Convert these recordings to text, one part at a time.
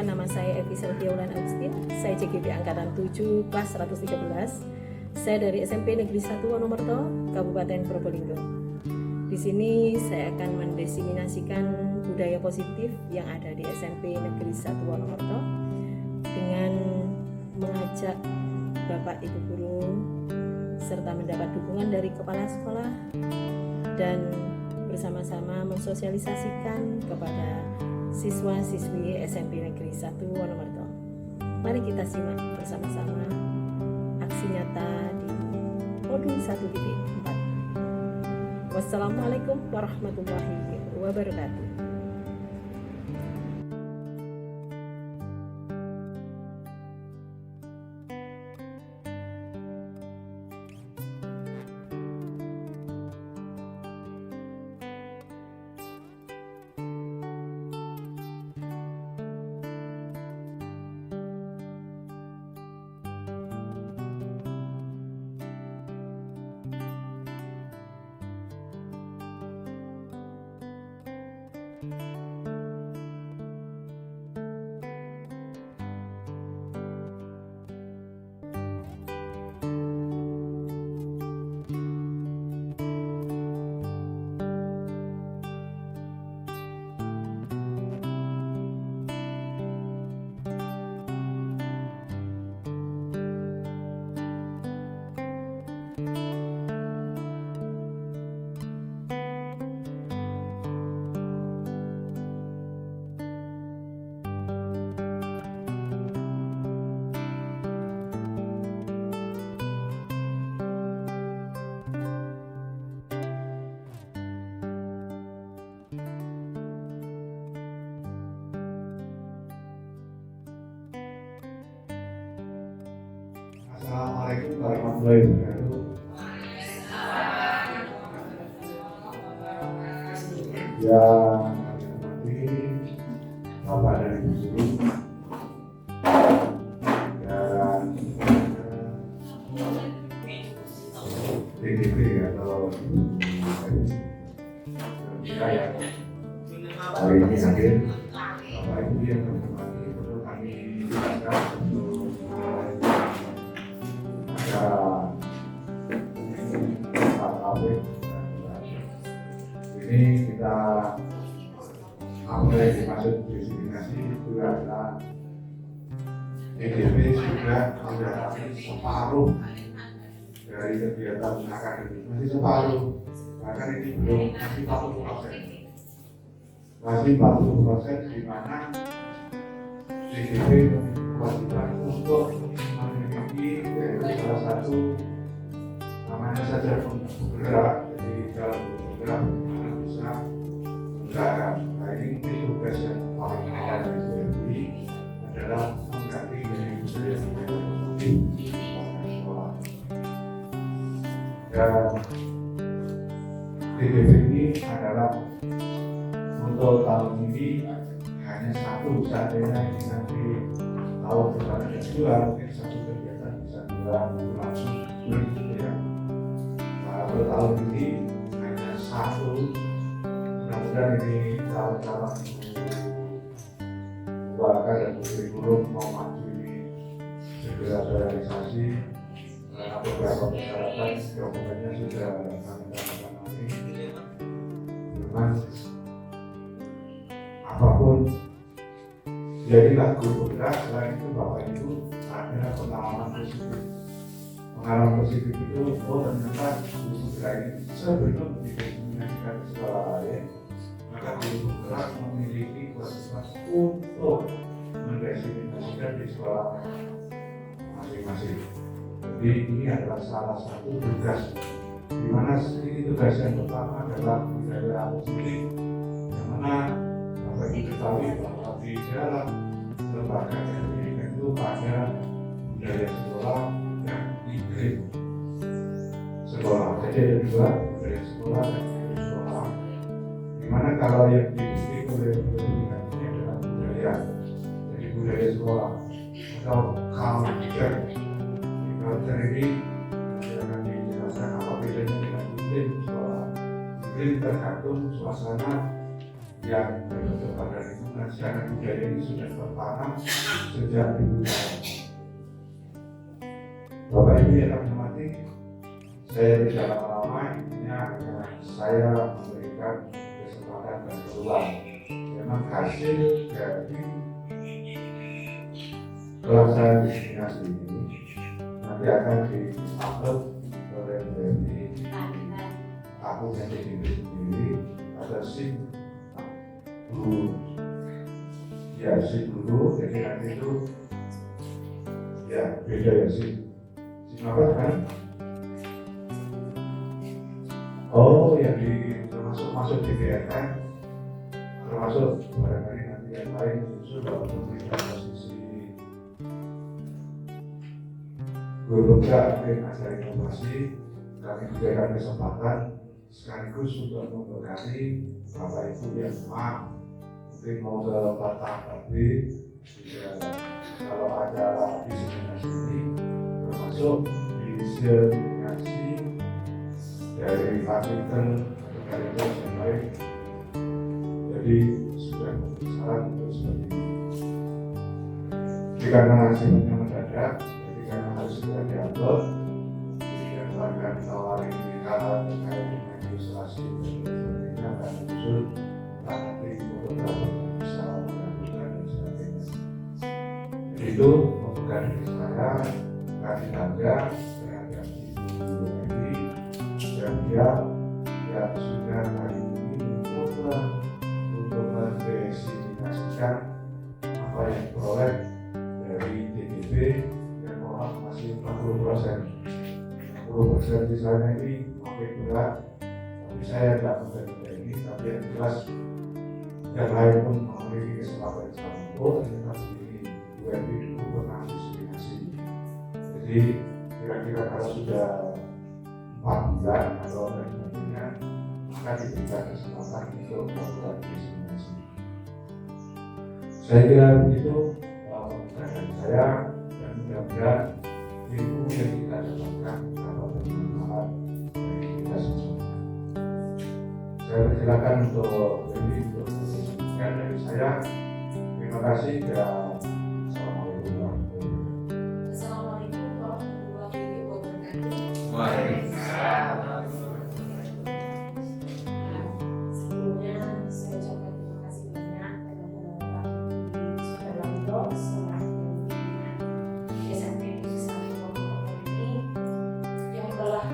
Perkenalkan, nama saya Evi Sylvia Wulan Agustin. Saya CGP Angkatan 7 kelas 113. Saya dari SMP Negeri 1 Wonomerto, Kabupaten Probolinggo. Di sini saya akan mendiseminasikan budaya positif yang ada di SMP Negeri 1 Wonomerto dengan mengajak Bapak Ibu guru serta mendapat dukungan dari kepala sekolah dan bersama-sama mensosialisasikan kepada siswa-siswi SMP Negeri 1 Wonomerto. Mari kita simak bersama-sama aksi nyata di modul 1.4. Wassalamualaikum warahmatullahi wabarakatuh. Assalamualaikum warahmatullahi wabarakatuh. Yang hormati Bapak dan Ibu guru dan DGP atau kita yang hari ini hadir. Bapak Ibu yang hormati, perlu kami jelaskan untuk ini kita apa yang dimaksud diseminasi itu adalah EDP sudah menjalani separuh dari kegiatan akademik, masih separuh, bahkan ini belum masih 40%, di mana EDP kewajiban untuk memiliki salah satu namanya saja bergerak, jadi dalam bergerak bisa bergerak. Nah ini tugas yang paling awal dari SDI adalah mengganti dari budaya di sekolah. Dan DGP ini adalah untuk tahun ini hanya satu, seandainya ini nanti tahun depan ada dua, mungkin satu kegiatan bisa berlangsung ya. Nah, untuk tahun ini hanya satu, mudah-mudahan ini calon-calon keluarga dan kurikulum mau maju ini segera realisasi karena beberapa persyaratan dokumennya sudah kami tanda-tangani. Dengan apapun jadilah guru bergerak. Selain itu Bapak Ibu ada pengalaman positif. Pengalaman positif itu, ternyata guru bergerak ini sebelum didefinisikan ke sekolah lain, maka guru bergerak memiliki kewajiban untuk mendefinisikan di sekolah masing-masing. Jadi ini adalah salah satu tugas, di mana ini tugas yang pertama adalah budaya positif, yang mana Bapak Ibu ketahui bahwa di dalam lembaga pendidikan itu ada budaya sekolah dan iklim sekolah. Jadi ada dua, budaya sekolah dan iklim sekolah. Dimana kalau yang dididik oleh pendidikan ini adalah budaya, jadi budaya sekolah atau culture. Di culture ini akan dijelaskan apa bedanya dengan iklim sekolah. Iklim tergantung suasana yang berbentuk pada lingkungan karena budaya ini sudah tertanam sejak dulu. Bapak Ibu yang kami hormati, saya tidak lama-lama, intinya saya memberikan kesempatan dan peluang. Memang hasil dari pelaksanaan diskriminasi ini nanti akan diupload oleh aku yang sendiri ada SIM guru, ya SIM guru, jadi nanti itu ya beda ya SIM apa kan? Oh, yang termasuk DPR kan, termasuk barangkali nanti yang lain justru kalau memberikan posisi guru bergerak mungkin acara inovasi, kami berikan kesempatan sekaligus untuk memberkati Bapak Ibu yang mungkin mau ke Batak tapi kalau ada diskriminasi ini termasuk diskriminasi dari artikel atau dari yang lain, jadi sudah besar untuk seperti ini. Jadi karena hasilnya mendadak, jadi karena harus segera diupload, jadi akan ditawari dikala terkait dengan ilustrasi sebagainya akan muncul nanti beberapa bisa mengajukan dan sebagainya. Jadi itu membuka diri saya, kasih tanda terhadap ibu ini dan dia yang sudah hari ini mencoba untuk mendesiminasikan apa yang diperoleh dari TTP yang mohon masih 60%. 60% di sana ini makin berat, tapi saya tidak membantu ini, tapi yang jelas yang lain pun memiliki kesempatan yang sama. Oh, ternyata ini UMP dulu pernah diskriminasi. Jadi kira-kira kalau sudah 4 bulan atau sebagainya, maka diberikan kesempatan untuk melakukan diskriminasi. Saya kira begitu pembicaraan saya, dan mudah-mudahan ilmu yang kita dapatkan dapat bermanfaat bagi kita semua. Saya persilakan untuk menyampaikan dari saya. Terima kasih dan assalamualaikum warahmatullahi wabarakatuh. Assalamualaikum warahmatullahi wabarakatuh. Waalaikumsalam. Sebelumnya saya ucapkan terima kasih banyak kepada Saudara Lando selaku SMP Negeri 1 Purwokerto ini yang telah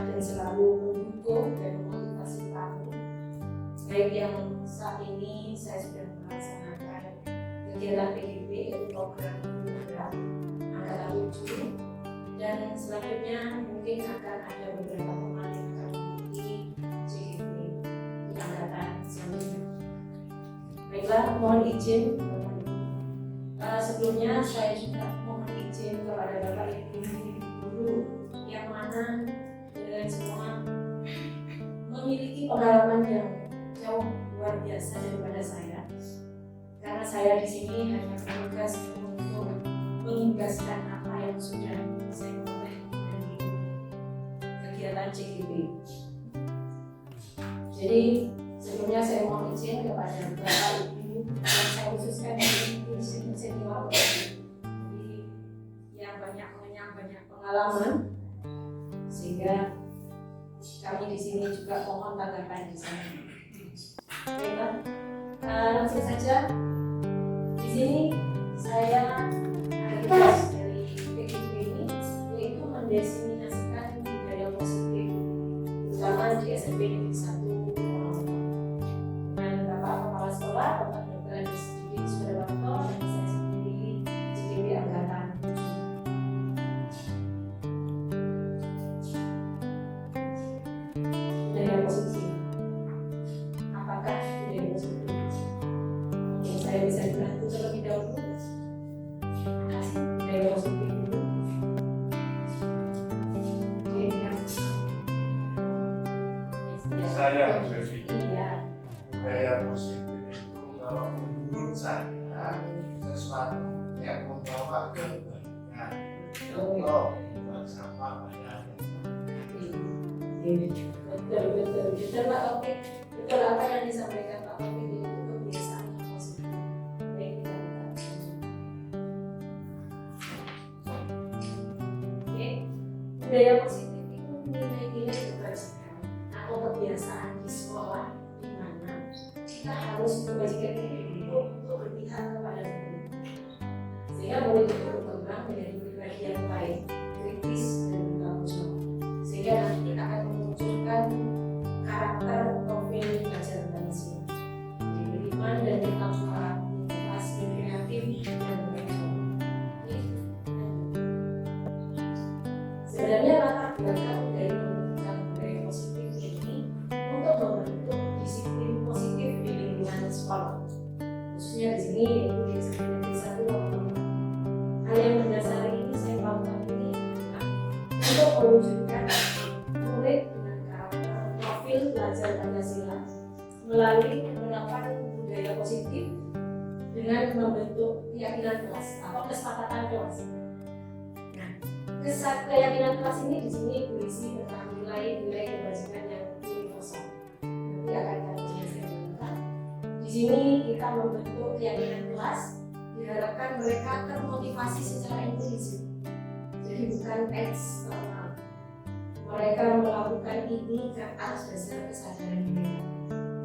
dan selalu mendukung dan memotivasi kami, baik yang saat ini saya sudah melaksanakan kegiatan PGB yaitu program bergerak angkatan 7, dan selanjutnya mungkin akan ada beberapa teman yang akan mengikuti JGB di angkatan selanjutnya. Baiklah, mohon izin Bapak Ibu. Sebelumnya saya juga mohon izin kepada Bapak Ibu guru yang mana dengan semua memiliki pengalaman yang jauh luar biasa daripada saya, karena saya di sini hanya bertugas untuk mengingatkan apa yang sudah saya peroleh dari kegiatan CGB. Jadi sebelumnya saya mohon izin kepada Bapak Ibu yang saya khususkan di senior, jadi yang banyak pengalaman, sehingga kami di sini juga mohon tanggapan di sana. Baiklah, langsung saja. Di sini saya ada tugas dari PGB ini, yaitu mendesiminasikan budaya positif, terutama di SMP Negeri 1 Purwokerto. Dengan Bapak Kepala Sekolah, Bapak Dr. Andes Didi Sudarwanto, dan saya sendiri JGB Angkatan 7. Budaya positif. Apakah budaya positif? Yang saya bisa dibantu terlebih dahulu. Budaya positif dulu. Saya berpikir Iya. budaya positif itu kalau menurut saya sesuatu yang membawa kebaikan, contoh bukan sampah banyak. Betul Pak Taufik. Betul apa yang disampaikan Pak Taufik. budaya positif itu nilai-nilai kebajikan atau kebiasaan di sekolah di mana kita harus kebajikan itu untuk berpihak kepada guru, sehingga murid itu berkembang menjadi pribadi yang baik, kritis dan bertanggung jawab, sehingga nanti akan memunculkan karakter profil belajar berhasil, beriman dan bertakwa, motivasi kreatif dan berkembang. Sebenarnya latar belakang dari pembentukan budaya positif ini untuk membentuk disiplin positif di lingkungan sekolah, khususnya di sini yaitu di SMP Negeri 1 Wonosobo. Hal yang mendasari ini saya lakukan ini adalah untuk mewujudkan murid dengan karakter profil belajar Pancasila melalui penerapan budaya positif dengan membentuk keyakinan kelas atau kesepakatan kelas. Keyakinan kelas ini di sini berisi tentang nilai-nilai kebajikan yang universal. Nanti akan kami jelaskan. Di sini kita membentuk keyakinan kelas, diharapkan mereka termotivasi secara intuitif. Jadi bukan eksternal. Mereka melakukan ini atas dasar kesadaran mereka.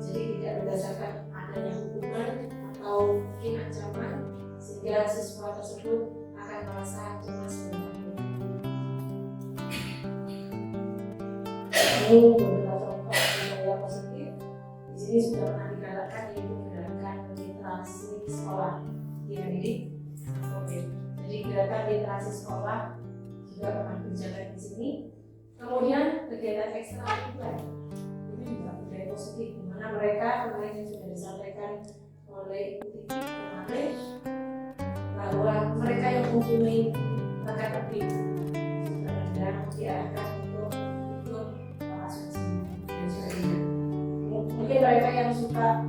Jadi tidak berdasarkan adanya hukuman atau mungkin ancaman, sehingga siswa tersebut akan merasa cemas dan takut. Ini beberapa contoh budaya positif. Di sini sudah pernah digalakkan, yaitu gerakan literasi sekolah dididik. Jadi gerakan literasi sekolah juga pernah berjalan di sini. Kemudian kegiatan ekstrakurikuler ini juga budaya positif, di mana mereka kemarin yang sudah disampaikan oleh Ibu Titi kemarin bahwa mereka yang mempunyai bakat lebih sudah diarahkan untuk ikut asosiasi dan sebagainya. Mungkin mereka yang suka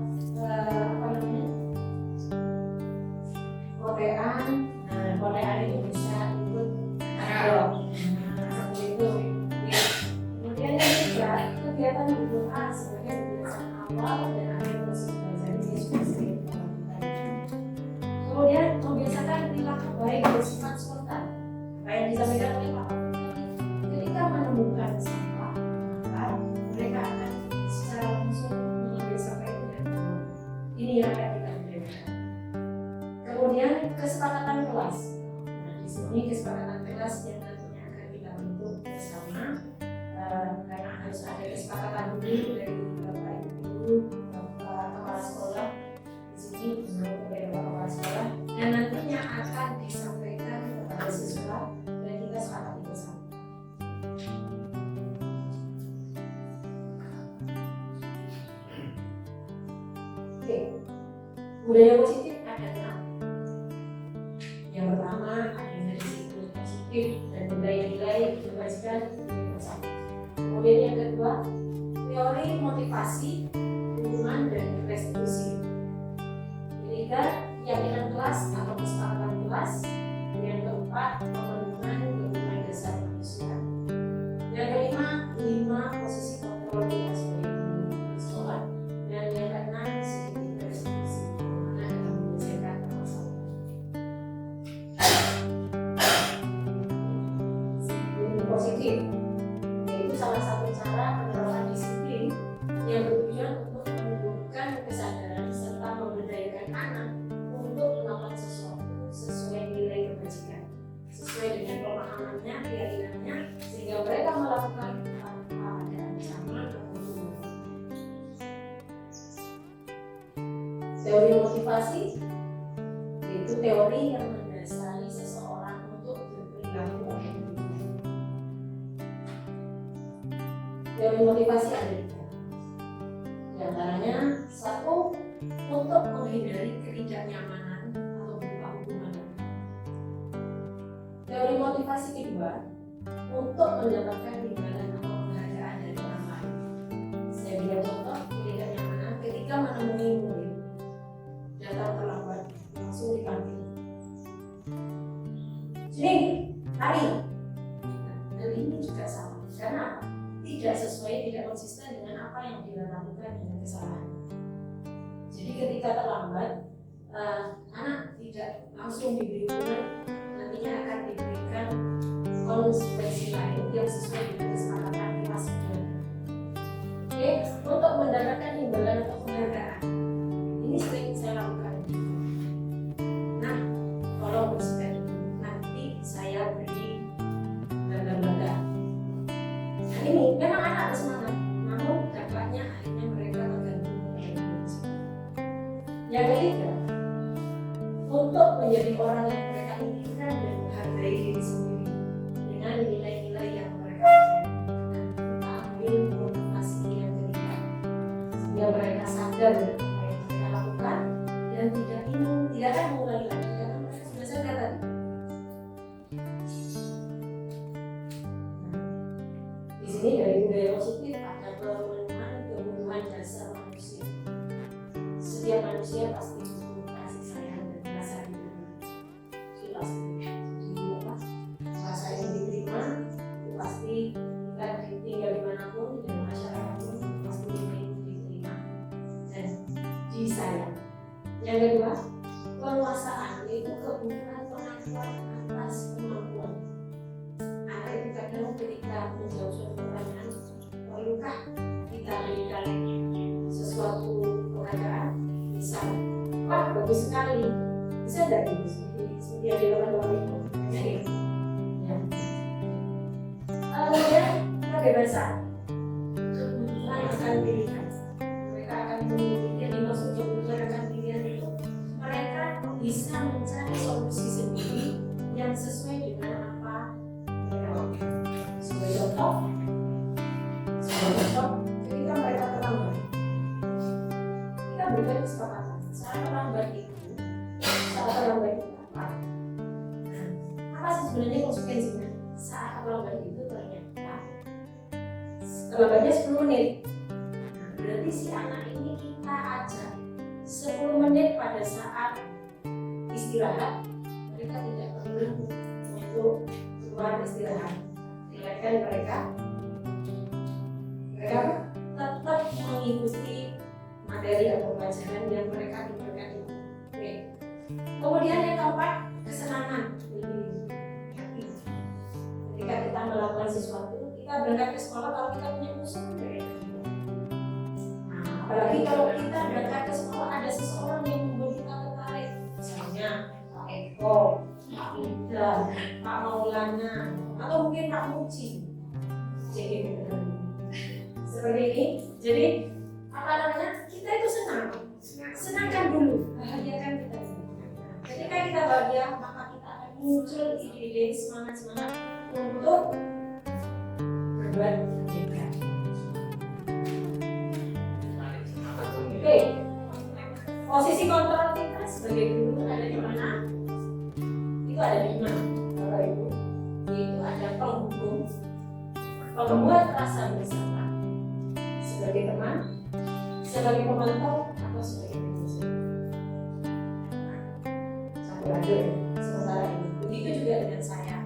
kotean itu bisa ikut dialog. Seperti itu. Kemudian yang juga kegiatan berdoa sebagai kebiasaan awal dan akhir proses belajar ini sudah sering dilakukan. Kemudian membiasakan perilaku baik bersifat spontan. Apa yang disampaikan oleh Pak ketika menemukan sampah, maka mereka akan secara langsung mengambil sampah itu dan membuang. Ini yang akan kita berikan. Kemudian kesepakatan kelas. Nah, di sini kesepakatan kelas yang nantinya akan kita bentuk bersama, karena harus ada kesepakatan dulu dari Bapak Ibu Guru, Bapak Kepala Sekolah di sini, menurut dari Bapak Kepala Sekolah, dan nantinya akan disampaikan kepada siswa dan kita sepakati bersama. Oke, budaya positif ada 6. Yang pertama adanya disiplin positif dan nilai-nilai kebajikan universal. Kemudian yang kedua, teori motivasi, hubungan dan restitusi. Ketiga, keyakinan kelas atau kesepakatan kelas. Dan yang keempat, pemenuhan kebutuhan dasar manusia. Yang kelima, 5 posisi kontrol kita sebagai guru di sekolah. Dan yang keenam, disiplin restitusi, mana akan menyelesaikan masalah. Disiplin positif yaitu salah satu cara penerapan disiplin yang bertujuan untuk menumbuhkan kesadaran serta memberdayakan anak untuk melakukan sesuatu sesuai nilai kebajikan, sesuai dengan pemahamannya, keyakinannya, sehingga mereka melakukan tanpa ada ancaman atau hukuman. Teori motivasi yaitu teori yang mendasari seseorang untuk berperilaku objektif. Teori motivasi ada 3. Di antaranya, 1, untuk menghindari ketidaknyamanan atau berupa hukuman. Teori motivasi kedua, untuk mendapatkan imbalan atau penghargaan dari orang lain. Saya berikan contoh ketidaknyamanan ketika menemui murid datang terlambat, langsung dipanggil. Sini, lari. Nah, hal ini juga sama. Karena apa? Tidak sesuai, tidak konsisten dengan apa yang dia lakukan dengan kesalahan. Jadi ketika terlambat, anak tidak langsung diberi hukuman, nantinya akan diberikan konsekuensi lain yang sesuai dengan kesepakatan kelas. Oke, untuk mendapatkan imbalan atau penghargaan ini sering saya lakukan. Nah, kalau bersedia nanti saya beri benda-benda. Nah ini memang anak semangat, namun dampaknya akhirnya mereka tergantung pada diri. Yang ketiga, untuk menjadi orang yang mereka inginkan dan menghargai diri sendiri dengan nilai-nilai yang mereka percaya. Kita ambil motivasi yang ketiga, sehingga mereka sadar dengan apa yang mereka lakukan dan tidak akan mengulangi lagi karena mereka sudah sadar tadi. Di sini dari budaya positif ada pemenuhan kebutuhan dasar manusia. Setiap manusia pasti butuh kasih sayang dan rasa diterima. Itu pasti. Jadi apa? Rasa yang diterima itu pasti kita tinggal dimanapun di masyarakat pun pasti diterima dan disayang. Yang kedua, penguasaan itu kebutuhan pengakuan atas kemampuan. Anak itu kadang ketika menjawab suatu pertanyaan, perlukah kita berikan sesuatu penghargaan? Bisa, wah bagus sekali, bisa tidak gitu? Seperti yang dilakukan orang itu, ya. Kemudian kebebasan, kebutuhan akan pilihan. Mereka akan memiliki yang dimaksud kebutuhan akan pilihan itu. Mereka bisa mencari solusi sendiri yang sesuai dengan apa mereka lakukan. Sebagai contoh, ketika mereka terlambat, kita berikan kesepakatan. Saat terlambat itu apa? Apa sih sebenarnya konsekuensinya? Saat terlambat itu ternyata terlambatnya 10 menit. Nah, berarti si anak ini kita ajak 10 menit pada saat istirahat, mereka tidak perlu untuk keluar istirahat. Silakan mereka tetap mengikuti materi atau pelajaran yang mereka diberikan itu. Oke. Kemudian yang keempat, kesenangan. Ketika kita melakukan sesuatu, kita berangkat ke sekolah kalau kita punya musuh. Nah, apalagi kalau kita berangkat ke sekolah ada seseorang yang membuat kita tertarik, misalnya Pak Eko, Pak Ida, Pak Maulana, atau mungkin Pak Muci. Jadi seperti ini. Jadi apa namanya? Kita itu senangkan dulu, bahagiakan kita. Ketika kita bahagia, maka kita akan muncul ide-ide semangat untuk berbuat kebaikan. Oke, posisi kontrol kita sebagai guru ada di mana? Itu ada di mana, Bapak Ibu? Itu ada penghukum, pembuat rasa bersalah, sebagai teman, sebagai pemantau, atau sebagai penyusun. Campur aduk ya, sementara ini. Begitu juga dengan saya.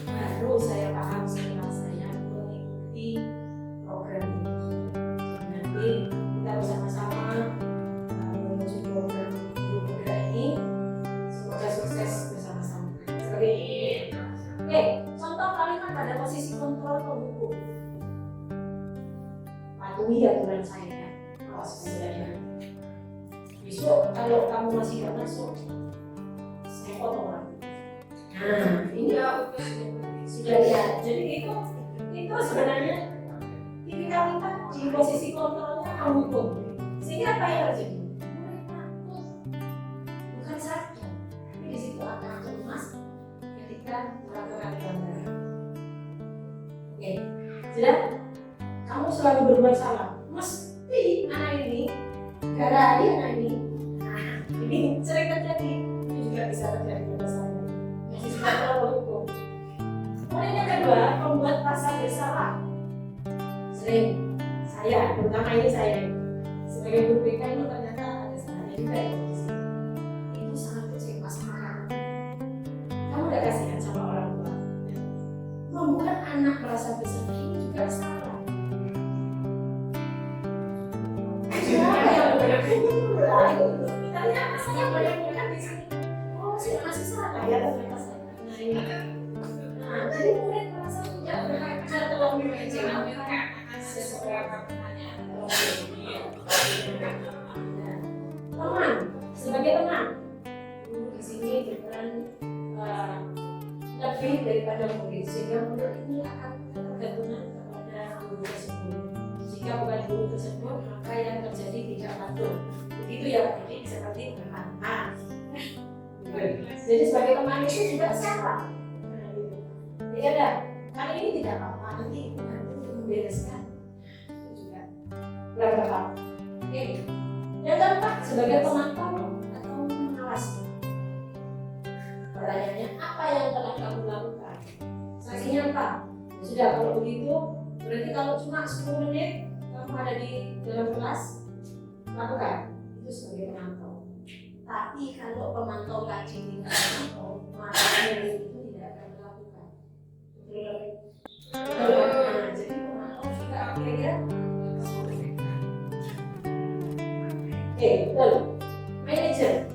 Baru saya paham setelah saya mengikuti program ini. Nanti kita bersama-sama menuju program guru muda ini. Semoga sukses bersama-sama. Seperti ini. Oke, contoh kalimat pada posisi kontrol penghukum. Patuhi aturan saya ya. Awas belajar. Besok kalau kamu masih gak masuk, saya potong orang. Nah, ini sudah lihat. Jadi itu sebenarnya tipikal kita di posisi kontrolnya menghukum. Sehingga apa yang terjadi? Mereka takut, bukan saja, tapi di situ akan cemas ketika melakukan pelanggaran. Oke, sudah. Kamu selalu berbuat salah. Mesti anak ini, gara dia anak ini. Nah, ini sering terjadi. Ini juga bisa terjadi pada saya. Masih sudah terlalu hukum. Kemudian yang kedua, membuat rasa bersalah. Sering saya, terutama ini saya sebagai guru BK ini ternyata ada salahnya juga ya. Itu sangat kecewa sama kamu. Kamu udah kasihan sama orang tua. Membuat anak merasa bersalah ini juga salah. Ternyata saya banyak di sini. Oh, masih salah ya ternyata saya. Nah, jadi murid merasa Teman, sebagai teman, di sini berperan lebih daripada murid, sehingga murid ini akan tergantungan kepada guru tersebut. Jika bukan guru tersebut, maka yang terjadi tidak patuh. Begitu ya Pak, jadi seperti teman. Jadi sebagai teman itu juga salah. Ya dah, kali ini tidak apa-apa, nanti untuk membereskan itu juga berapa tahun. Oke. Yang keempat, sebagai pemantau atau mengawasi. Pertanyaannya, apa yang telah kamu lakukan? Sanksinya apa? Sudah, kalau begitu berarti kalau cuma 10 menit kamu ada di dalam kelas, lakukan. Itu sebagai pemantau. Tapi kalau pemantau tadi tidak memantau, maka murid itu tidak akan melakukan. Jadi pemantau juga kira-kira. Oke, betul. Manajer.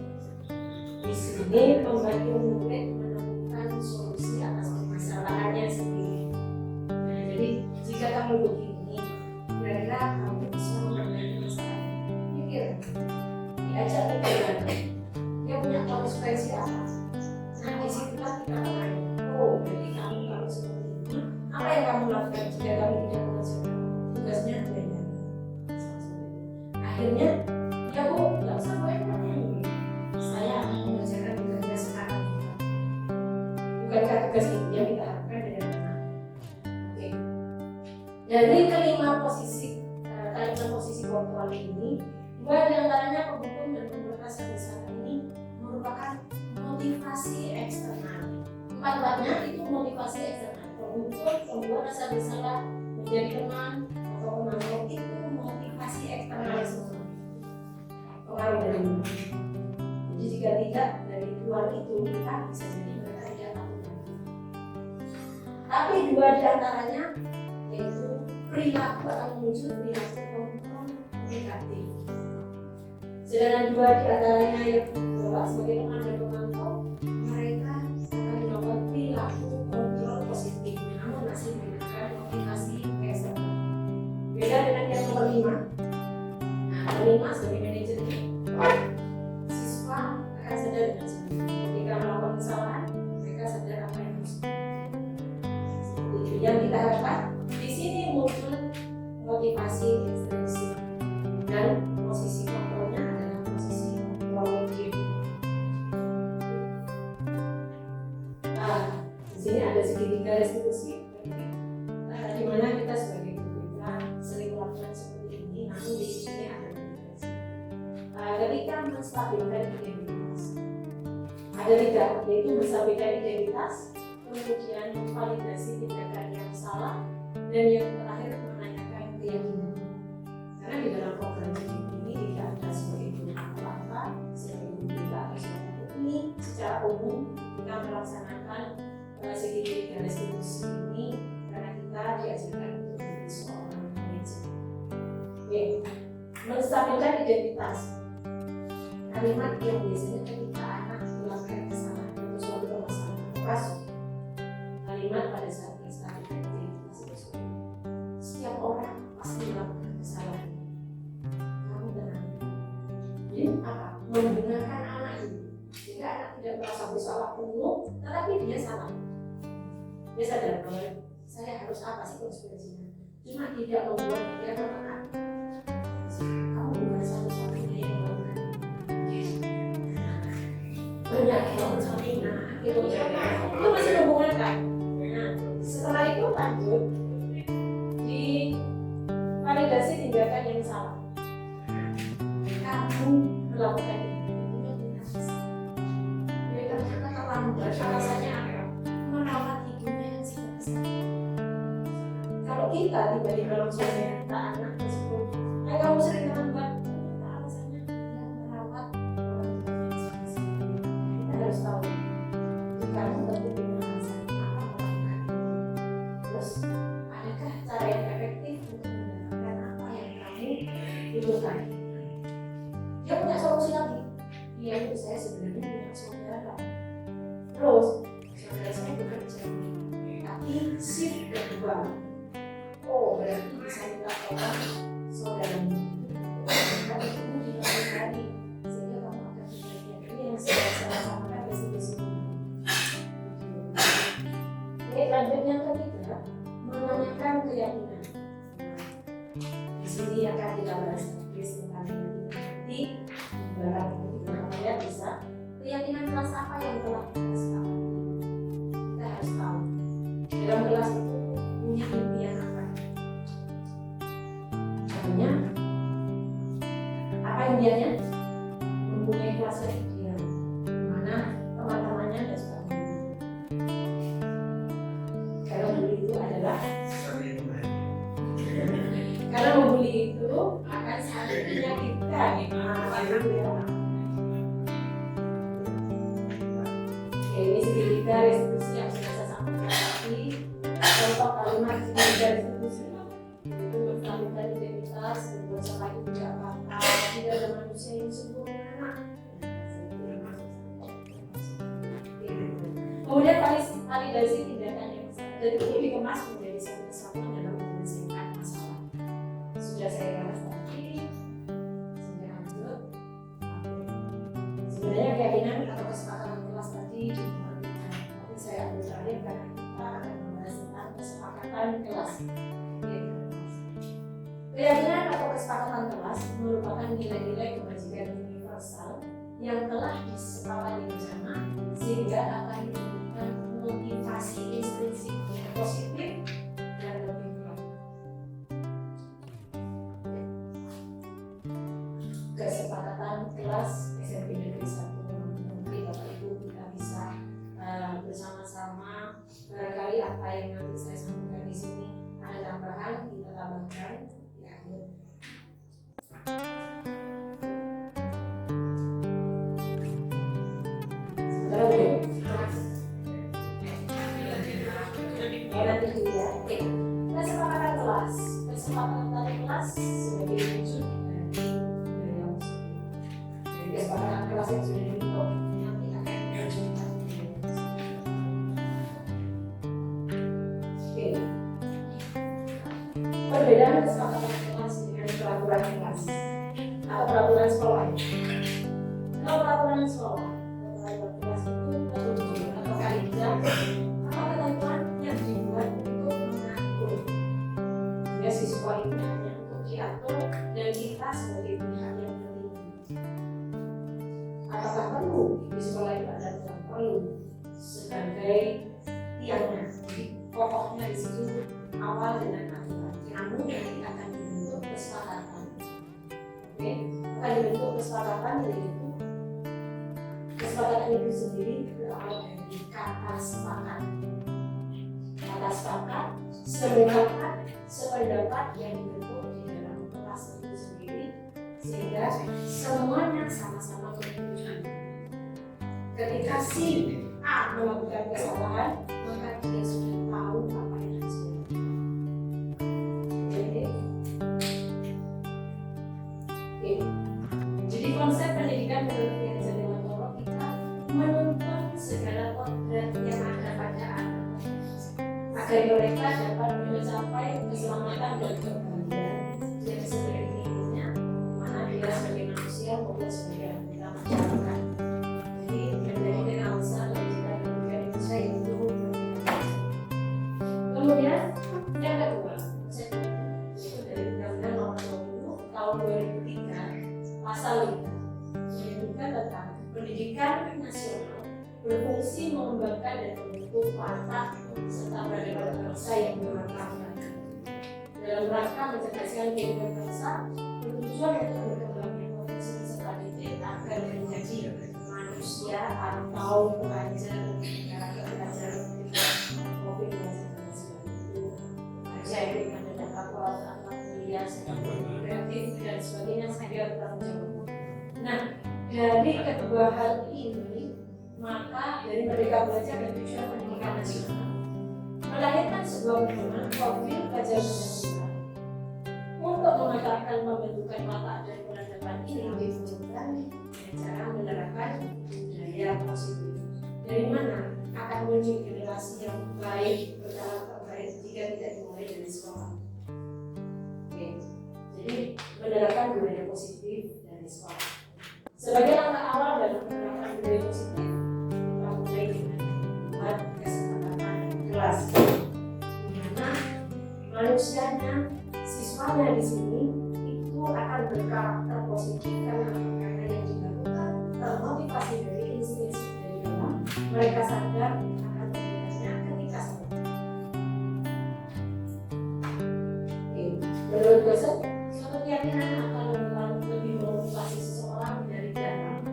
Di sini membantu murid menemukan solusi atas permasalahannya sendiri. Nah, jadi jika kamu begini, kira-kira kamu bisa memperbaiki masalah. Pikir, diajak pikiran. Dia punya konsekuensi apa? Nah, disitulah kita mulai. Oh, jadi kamu kalau seperti ini, apa yang kamu lakukan jika kamu tidak mengerjakan tugasnya beda? Akhirnya, ya Bu, tidak usah banyak. Saya akan mengerjakan tugasnya sekarang. Bukankah tugas itu yang kita harapkan dari anak? Oke. Dari kelima posisi kontrol ini, 2 diantaranya pembukuan dan pemberkasan besar ini merupakan motivasi eksternal. 4-nya itu motivasi eksternal. Pembukuan, pembuat rasa bersalah, menjadi teman atau pemantau itu motivasi eksternal semua. Pengaruh dari luar. Jadi jika tidak dari luar itu kita bisa jadi mereka tidak takut lagi. Tapi 2 diantaranya yaitu perilaku akan muncul perilaku kontrol negatif. Sedangkan 2 diantaranya yang berbawa sebagai teman dan pemantau, mereka akan melakukan perilaku kontrol positif, namun masih menggunakan motivasi eksternal. Beda dengan yang nomor 5. Nah, nomor 5 sebagai manajer ini, siswa akan sadar dengan sendiri. Ketika melakukan kesalahan, mereka sadar apa yang harus. Seperti itu yang kita harapkan. Di sini muncul motivasi ekstrinsik dan posisi kontrolnya adalah posisi kontrol wajib. Di sini ada segitiga restitusi, di mana kita sebagai guru kita sering melakukan seperti ini, namun di sini ada motivasi. Ketika menstabilkan identitas, ada 3, yaitu menstabilkan identitas, kemudian memvalidasi tindakan yang salah, dan yang terakhir menanyakan keyakinan. Karena di dalam program ini tidak ada sebagai guru apa-apa, sebagai guru kita atau sebagai guru ini secara umum kita melaksanakan segitiga restitusi ini karena kita diajarkan untuk menjadi seorang manajer. Oke, menstabilkan identitas. Kalimat yang biasanya ketika anak melakukan kesalahan atau suatu permasalahan kasus, kalimat pada saat menstabilkan identitas itu setiap orang pasti melakukan kesalahan. Kamu tenang. Jadi apa? Membenarkan anak itu. Jika anak tidak merasa bersalah penuh, tetapi dia salah. Dia sadar bahwa saya harus apa sih konsekuensinya. Cuma tidak membuat dia tertekan. Kamu bukan satu-satunya yang melakukan. Banyak yang seperti itu masih menghubungkan. Nah, setelah itu lanjut di validasi tindakan yang salah. Kamu melakukan itu ternyata terlambat, alasannya apa? Merawat ibunya yang sedang sakit. Kalau kita tiba-tiba langsung minta anak tersebut, kamu sering terlambat, ternyata alasannya yang merawat orang tua yang sedang sakit. Kita harus tahu jika kamu tertutup alasan apa melakukan. Terus adakah cara yang efektif untuk mendapatkan apa yang kamu butuhkan? Dia punya solusi lagi. Dia itu saya sebenarnya punya saudara. Terus saudara saya bekerja, tapi shift kedua. Oh, berarti bisa minta seorang saudaranya. Maka itu dipelajari sehingga kamu akan belajar. Ini yang saya sama-sama basic-basic. Lanjut yang ketiga, menanyakan keyakinan. Di sini akan kita bahas tentang keyakinan. Nanti barang kita melihat bisa keyakinan kelas apa yang telah kita sepakati. Kita harus tahu dalam kelas itu punya impian apa. Contohnya, apa impiannya? Mempunyai kelas yang ideal, mana teman-temannya dan sebagainya. Kalau membuli itu adalah karena membuli itu akan saling menyakitkan ya. Oke, ini sedikit garis diskusi yang sudah saya sampaikan tadi. Contoh kalimat sedikit garis diskusi itu mempertahankan identitas, membuat salah itu tidak apa-apa, tidak ada manusia yang sempurna. Kemudian validasi tindakan yang salah dan ini dikemas menjadi satu kesatuan dalam menyelesaikan masalah. Sudah saya bahas tadi, sudah lanjut. Sebenarnya keyakinan atau kesepakatan kelas tadi diperlukan, tapi saya ambil terakhir karena kita akan membahas tentang kesepakatan kelas. Keyakinan atau kesepakatan kelas merupakan nilai-nilai kebajikan universal yang telah disepakati bersama sehingga akan memberikan motivasi intrinsik yang positif dan lebih kuat. Kesepakatan kelas SMP Negeri 1 mungkin Bapak Ibu kita bisa bersama-sama barangkali apa yang nanti saya sampaikan di sini ada tambahan kita tambahkan di akhir. Kesepakatan kelas sebagai wujud dari yang kesepakatan kelas yang sudah dibentuk nanti akan dilanjutkan. Oke. Perbedaan kesepakatan kelas dengan peraturan kelas atau peraturan sekolah. Kalau peraturan sekolah kelas itu teruji atau kaidah atau ketentuan yang dibuat untuk mengatur siswa itu hanya untuk diatur dan kita sebagai pihak yang tertinggi. Apakah perlu di sekolah itu ada tidak perlu sebagai tiangnya? Jadi pokoknya di situ awal dengan aturan. Namun nanti akan dibentuk kesepakatan. Oke, akan dibentuk kesepakatan yaitu kesepakatan itu sendiri berawal dari kata sepakat. Kata sepakat, sepakat, sependapat yang dibentuk di dalam kelas itu sendiri sehingga semuanya sama-sama bertujuan. Ketika si A melakukan kesalahan, maka dia sudah tahu apa yang harus dilakukan. Jadi konsep pendidikan menurut yang Jawa Toro kita menuntun segala kodrat yang ada pada anak agar mereka dapat mencapai keselamatan dan kebahagiaan yang sebenarnya mana dia sebagai manusia maupun sebagai anggota masyarakat. Jadi menjadi Elsa dan juga pendidikan Indonesia itu kemudian yang kedua itu dari Undang-Undang Nomor 20 Tahun 2003 Pasal 5 menyebutkan tentang pendidikan nasional berfungsi mengembangkan dan membentuk watak serta peradaban bangsa yang bermartabat. Dalam rangka mencerdaskan kehidupan bangsa, bertujuan untuk berkembangnya potensi serta didik agar menjadi manusia atau pelajar negara belajar COVID itu aja dengan dapat kualitas kuliah kreatif dan sebagainya saya bertanggung jawab. Nah, dari kedua hal ini maka dari Merdeka Belajar dan Tujuan Pendidikan Nasional melahirkan sebuah pedoman profil pelajar Pancasila. Untuk mengatasi pembentukan watak dan peradaban ini dibutuhkan dengan cara menerapkan budaya positif. Dari mana akan muncul generasi yang baik berkarakter baik jika tidak dimulai dari sekolah. Oke. Sebagai langkah awal dalam penerapan budaya positif, kita mulai dengan membuat kesepakatan kelas, di mana manusianya, siswanya di sini itu akan berkarakter positif karena yang dilakukan termotivasi dari instinktif dari dalam, mereka sadar akan penggunanya ketika sekolah. Menurut dosen, suatu keyakinan akan lebih memotivasi seseorang dari dalam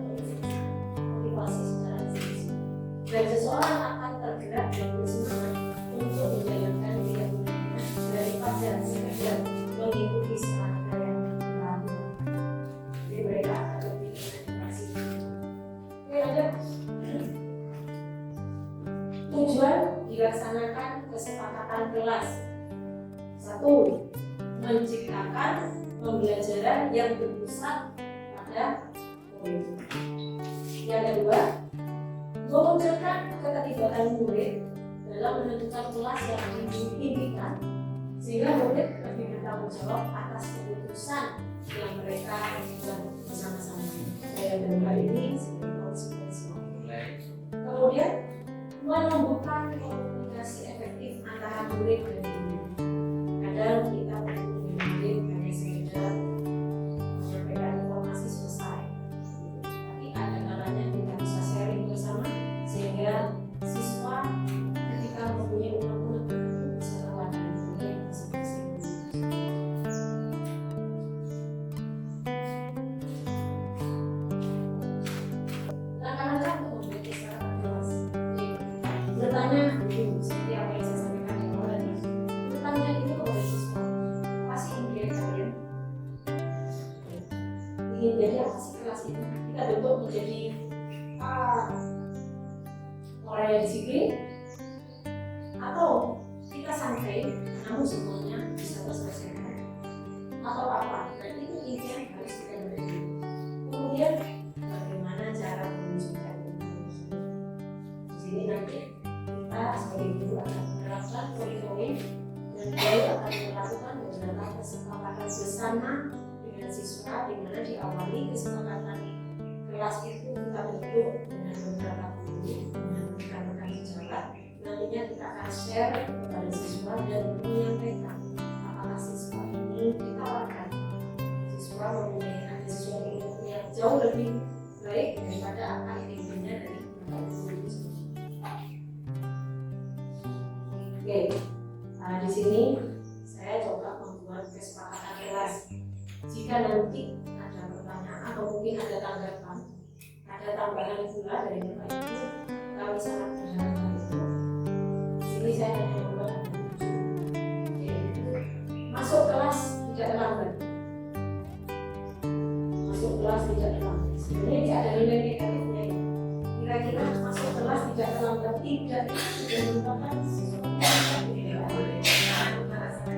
motivasi secara fisik, dan seseorang akan tergerak dan bersemangat untuk menjalankan keyakinannya daripada sekedar mengikuti serangkaian yang berlaku. Jadi mereka akan lebih motivasi. Oke, ada tujuan dilaksanakan kesepakatan kelas. 1. Menciptakan pembelajaran yang berpusat pada murid. Yang kedua, memunculkan keterlibatan murid dalam menentukan kelas yang diinginkan, sehingga murid lebih bertanggung jawab atas keputusan yang mereka buat bersama-sama. Dalam hal ini sebagai konsekuensi. Kemudian, menumbuhkan komunikasi efektif antara murid dan guru. Kadang kita hanya sekedar menyampaikan informasi selesai, tapi ada kalanya kita bisa sharing bersama sehingga siswa ketika mempunyai unek-unek bisa lewat dari proyek masing-masing. Langkah-langkah untuk membuat kesepakatan kelas, bertanya dulu seperti apa yang saya sampaikan di awal tadi. Bertanya itu kepada siswa, apa sih impian kalian? Ingin jadi apa sih kelas ini? Kita bentuk menjadi orang yang disiplin, atau kita santai namun semuanya bisa terselesaikan, atau apa? Dan itu impian harus kita beri. Kemudian bagaimana cara mewujudkan impian? Di sini nanti kita sebagai guru akan menerapkan poin-poin dan beliau akan melakukan beberapa kesepakatan bersama dengan siswa, di mana diawali kesepakatan kelas itu kita bentuk dengan beberapa guru dengan rekan-rekan pejabat. Nantinya kita akan share kepada siswa dan menyampaikan apakah siswa ini ditawarkan siswa mempunyai ada sesuatu ilmu yang jauh lebih baik daripada apa yang diinginnya dari guru itu sendiri. Oke, di sini saya coba membuat kesepakatan kelas. Jika nanti ada pertanyaan atau mungkin ada tanggapan, ada tambahan pula dari Bapak Ibu, kami sangat berharap itu. Di sini saya hanya membuat yaitu masuk kelas tidak terlambat. Masuk kelas tidak terlambat. Sebenarnya tidak ada nilai negatifnya ya. Kira-kira masuk kelas tidak terlambat tidak itu sudah merupakan sesuatu yang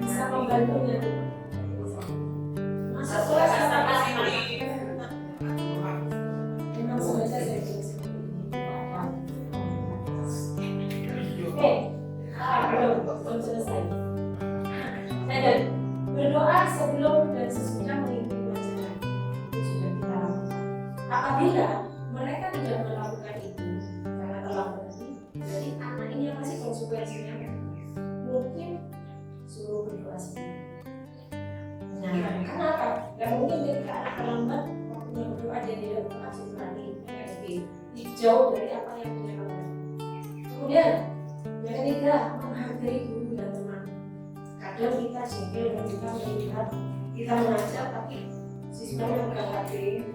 bisa membantunya. Masuk kelas tanpa memang sebenarnya saya juga seperti ini. Oke, belum selesai. Dan berdoa sebelum dan sesudah mengikuti pelajaran itu sudah kita lakukan. Apabila mereka tidak melakukan itu karena terlambat tadi, jadi anak ini apa sih konsekuensinya? Mungkin suruh berdoa sendiri. Nah, kenapa? Gak mungkin ketika anak terlambat waktunya berdoa dia tidak langsung berani jauh dari apa yang punya lakukan. Kemudian yang ketiga, menghargai guru dan teman. Kadang kita jengkel dan kita melihat kita mengajar tapi siswanya menghargai.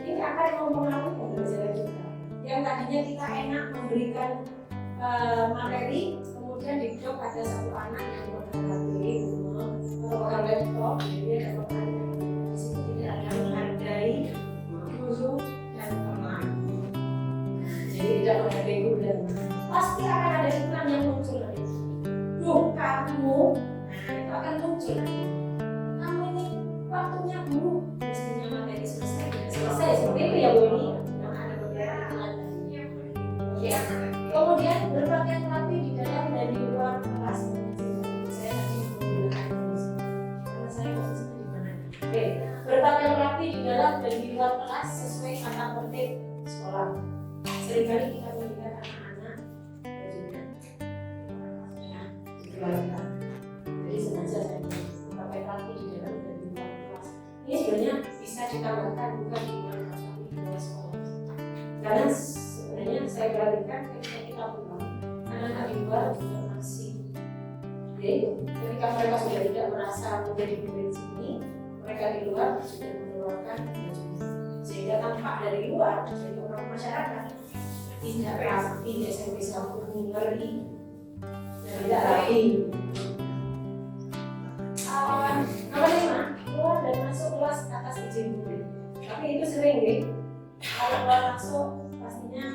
Ini akan mempengaruhi pembelajaran kita. Yang tadinya kita enak memberikan materi, kemudian di blog ada satu anak yang memegang laptop, dia dapat materi. Di situ tidak ada menghargai guru dan teman. Jadi tidak menghargai guru dan teman. Pasti akan ada iklan yang muncul lagi. Duh, kamu, itu akan muncul lagi. Kamu ini waktunya guru, mestinya materi selesai, tidak selesai. Seperti itu ya Bu ini. Yang ada beberapa iklan tadi. Ya. Kemudian berpakaian rapi di dalam dan di luar kelas. Saya tadi menggunakan karena saya berpakaian rapi di dalam dan di luar kelas sesuai tata tertib sekolah. Seringkali kita melihat anak-anak bajunya di luar kelas. Jadi sengaja saya berpakaian rapi di dalam dan di luar kelas. Ini sebenarnya bisa ditambahkan bukan di luar kelas tapi di luar sekolah. Karena sebenarnya saya perhatikan ketika kita pulang, anak-anak di luar juga masih. Jadi ketika mereka sudah tidak merasa menjadi murid sini, mereka di luar sudah mengeluarkan baju, sehingga tampak dari luar jadi orang masyarakat tidak rapi, SMP 1 ngeri dan tidak rapi. Nomor 5, keluar dan masuk kelas atas izin murid. Tapi itu sering nih, kalau keluar masuk pastinya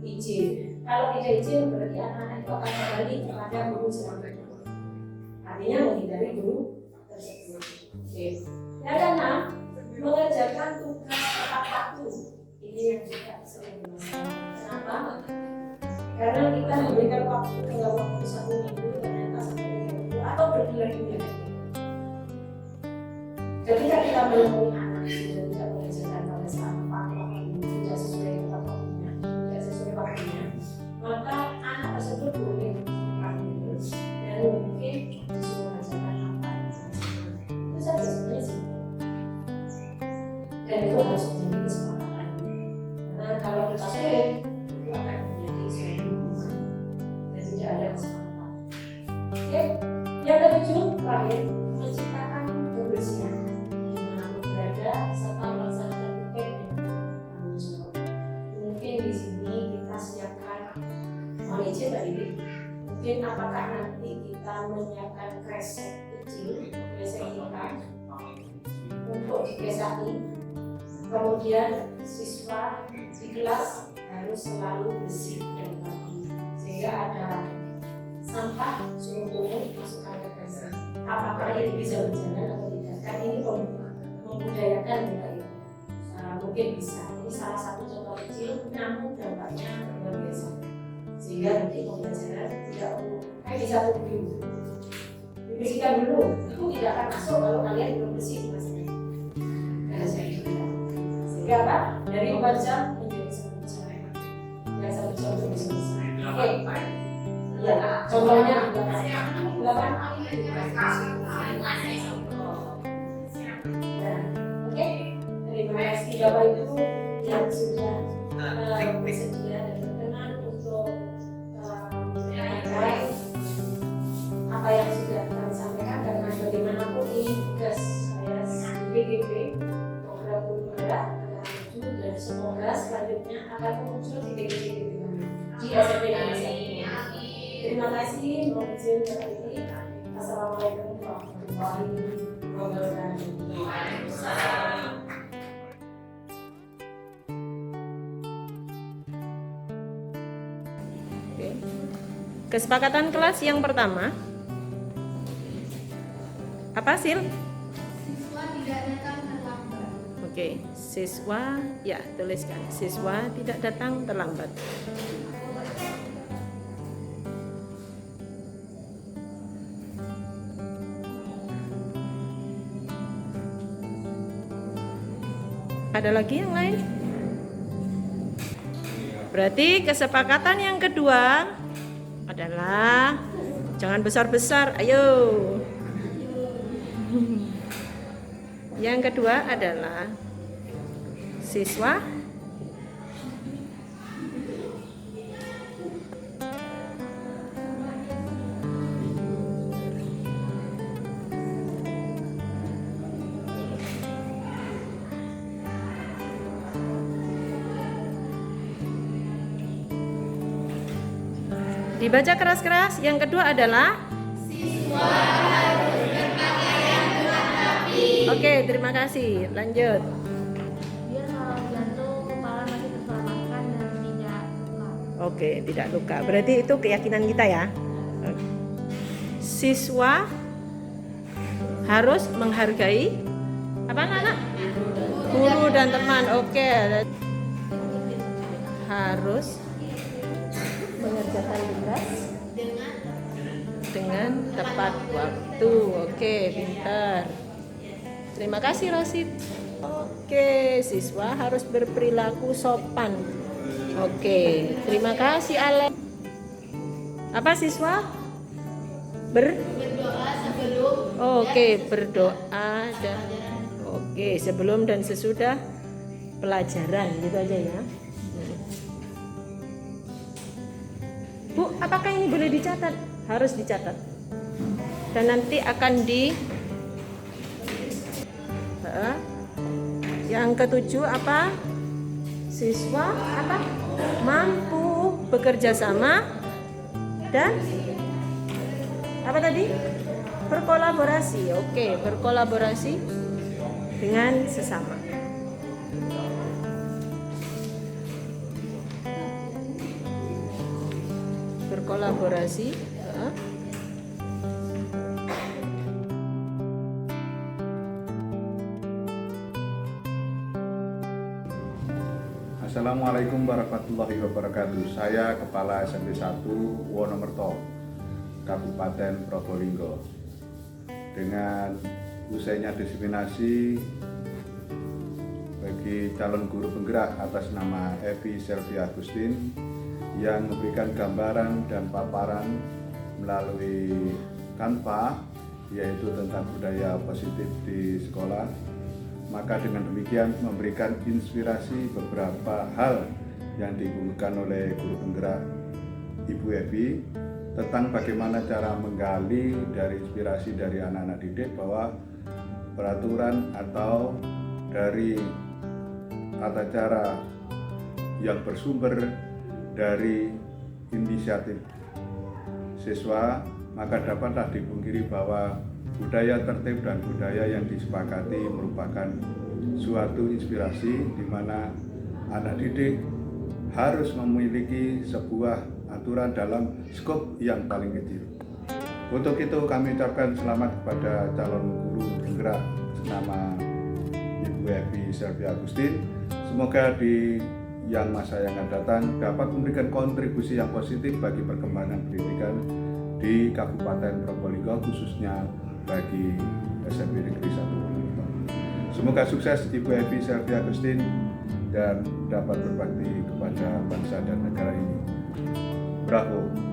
izin. Kalau tidak izin berarti anak-anak itu akan kembali kepada guru selanjutnya. Artinya menghindari guru tersebut. Oke. Yang keenam, mengerjakan tugas tepat waktu. Ini yang juga sering dimasalahkan. Kenapa? Karena kita memberikan waktu tinggal waktu 1 minggu ternyata sampai 3 minggu atau berbulan-bulan. Ketika kita menemui anak sudah tidak mengerjakan pada saat tepat waktu, tidak sesuai tepat waktunya, tidak sesuai waktunya, maka anak tersebut boleh dipanggil dan mungkin disuruh mengerjakan apa yang dilakukan. Itu saja sebenarnya sih. Dan itu harus menjadi kesepakatan. Karena kalau kita sulit, itu akan menjadi suatu dan tidak ada kesepakatan. Oke, yang ketujuh terakhir, menciptakan kebersihan dimanapun berada serta melaksanakan tugas yang bertanggung jawab. Mungkin di sini kita siapkan izin Mbak Didi. Mungkin apakah nanti kita menyiapkan kresek kecil, kresek hitam untuk digesaki. Kemudian siswa di kelas harus selalu bersih dan rapi sehingga ada sampah suruh pungut masukkan ke kresek. Apakah ini bisa berjalan atau tidak? Kan ini membudayakan kita itu. Mungkin bisa. Ini salah satu contoh kecil, namun dampaknya luar biasa. Sehingga nanti pembelajaran tidak perlu bisa tunggu dibersihkan dulu, itu tidak akan masuk kalau kalian belum bersih di kelasnya. Sehingga apa? Dari 4 jam menjadi 1 jam. Ya 1 jam itu bisa. Oke. Ya, contohnya silakan. Oke. Terima kasih Bapak Ibu yang sudah bersedia dan berkenan untuk menyampaikan apa yang sudah kami sampaikan, karena bagaimanapun ini tugas saya BGP program guru gerak akan maju dan semoga selanjutnya akan muncul di BGP di SMP Indonesia ini. Terima kasih, mohon izin Bapak Ibu. Assalamualaikum warahmatullahi wabarakatuh. Kesepakatan kelas yang pertama. Apa, Sil? Siswa tidak datang terlambat. Oke, siswa, ya tuliskan. Siswa tidak datang terlambat. Ada lagi yang lain? Berarti kesepakatan yang kedua adalah jangan besar-besar, ayo. Yang kedua adalah siswa dibaca keras-keras. Yang kedua adalah Siswa harus berpakaian rapi. oke, terima kasih. Lanjut. Biar kalau jatuh kepala masih terselamatkan dan tidak luka. Oke, tidak luka. Berarti itu keyakinan kita ya. Siswa harus menghargai apa anak? Guru dan teman. Oke. Harus Mengerjakan tugas dengan tepat waktu. Oke, pintar. Terima kasih Rosid. Oke, siswa harus berperilaku sopan. Oke, terima kasih Alex. Apa siswa? Berdoa sebelum Oke, berdoa dan oke, sebelum dan sesudah pelajaran gitu aja ya. Bu, apakah ini boleh dicatat? Harus dicatat. Dan nanti akan yang ketujuh apa? Siswa apa? Mampu bekerja sama dan apa tadi? Berkolaborasi. Oke, berkolaborasi dengan sesama. Berkolaborasi. Assalamualaikum warahmatullahi wabarakatuh. Saya Kepala SMP 1 Wonomerto, Kabupaten Probolinggo. Dengan usainya diseminasi bagi calon guru penggerak atas nama Evi Selvi Agustin yang memberikan gambaran dan paparan melalui Canva, yaitu tentang budaya positif di sekolah. Maka dengan demikian memberikan inspirasi beberapa hal yang digunakan oleh guru penggerak Ibu Evi tentang bagaimana cara menggali dari inspirasi dari anak-anak didik bahwa peraturan atau dari tata cara yang bersumber dari inisiatif siswa, maka dapatlah dipungkiri bahwa budaya tertib dan budaya yang disepakati merupakan suatu inspirasi di mana anak didik harus memiliki sebuah aturan dalam skop yang paling kecil. Untuk itu kami ucapkan selamat kepada calon guru penggerak nama Ibu Evi Selvi Agustin. Semoga di yang masa yang akan datang dapat memberikan kontribusi yang positif bagi perkembangan pendidikan di Kabupaten Probolinggo, khususnya bagi SMP Negeri 1 Wonomerto. Semoga sukses Ibu Evi Selvi Agustin dan dapat berbakti kepada bangsa dan negara ini. Bravo.